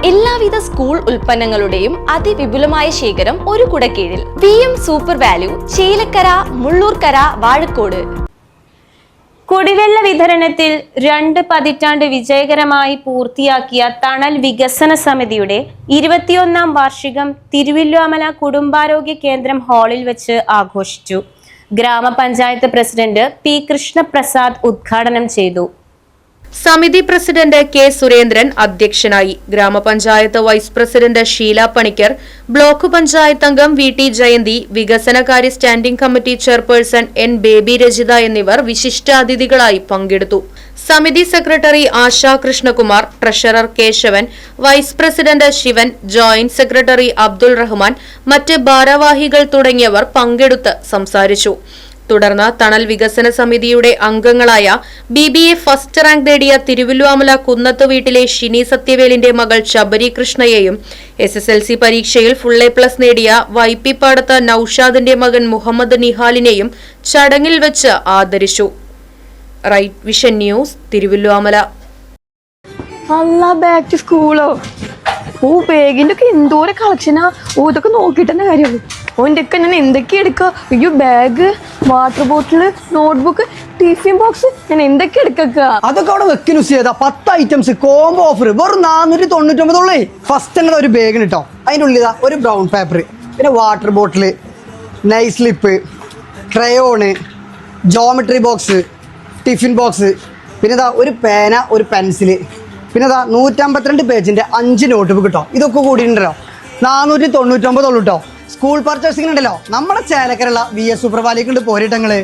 എല്ലാവിധ സ്കൂൾ ഉൽപ്പന്നങ്ങളുടെയും അതിവിപുലമായ ശേഖരം ഒരു കുടക്കീഴിൽ. VM super value, Chelakkara, Mullurkara, Vazhakkode. കുടിവെള്ള വിതരണത്തിൽ 2 പതിറ്റാണ്ട് വിജയകരമായി പൂർത്തിയാക്കിയ തണൽ വികസന സമിതിയുടെ 21ാം വാർഷികം തിരുവല്ലോമല കുടുംബാരോഗ്യ കേന്ദ്രം ഹാളിൽ വെച്ച് ആഘോഷിച്ചു. ഗ്രാമപഞ്ചായത്ത് പ്രസിഡന്റ് P. കൃഷ്ണപ്രസാദ് ഉദ്ഘാടനം ചെയ്തു. സമിതി പ്രസിഡന്റ് K. സുരേന്ദ്രൻ അധ്യക്ഷനായി. ഗ്രാമപഞ്ചായത്ത് vice president Sheela Panicker, block panchayat അംഗം VT ജയന്തി, വികസനകാര്യ standing committee chairperson N. Baby Rajitha എന്നിവർ വിശിഷ്ടാതിഥികളായി പങ്കെടുത്തു. സമിതി secretary Asha Krishnakumar, treasurer Keshavan, vice president Shivan, joint secretary Abdul Rahman, മറ്റ് ഭാരവാഹികൾ തുടങ്ങിയവർ പങ്കെടുത്ത് സംസാരിച്ചു. തുടർന്ന് തണൽ വികസന സമിതിയുടെ അംഗങ്ങളായ BBA ഫസ്റ്റ് റാങ്ക് നേടിയ തിരുവല്ലോമല കുന്നത്ത് വീട്ടിലെ ഷിനി സത്യവേലിന്റെ മകൾ ശബരി കൃഷ്ണയെയും SSLC പരീക്ഷയിൽ ഫുൾ A+ നേടിയ YP പാടത്ത് നൌഷാദിന്റെ മകൻ മുഹമ്മദ് നിഹാലിനെയും ചടങ്ങിൽ വെച്ച് ആദരിച്ചു. Right Vision News, Thiruvilwamala. Back to സ്കൂളോ? ബാഗിന്റെ ഒക്കെ എന്തോരം കളക്ഷനാ! ഇതൊക്കെ നോക്കിയിട്ട് തന്നെ കാര്യമുള്ളൂ. ഓൻ്റെ ഒക്കെ ഞാൻ എന്തൊക്കെ എടുക്കുക? അയ്യോ, bag, water bottle, notebook, tiffin box, ഞാൻ എന്തൊക്കെ എടുക്കുക? അതൊക്കെ അവിടെ വെക്കുന്നു ചെയ്താ 10 ഐറ്റംസ് കോംബോ ഓഫർ വെറും 499. ഫസ്റ്റ് തന്നെ ഒരു ബാഗിന് കേട്ടോ. അതിൻ്റെ ഉള്ളിൽ ഒരു ബ്രൗൺ പേപ്പർ, പിന്നെ water bottle, nice slip, crayon, geometry box, tiffin box, പിന്നെ ഒരു പേന, ഒരു പെൻസില്, പിന്നെ 152 പേജിന്റെ 5 നോട്ട് ബുക്ക് കേട്ടോ. ഇതൊക്കെ കൂടിയിട്ടുണ്ടല്ലോ 499 ഉള്ളൂ കേട്ടോ. സ്കൂൾ പർച്ചേസിംഗ് ഉണ്ടല്ലോ നമ്മുടെ ചേലക്കരയുള്ള VS സൂപ്പർ വാലിക്കുണ്ട് പോരിട്ടങ്ങള്.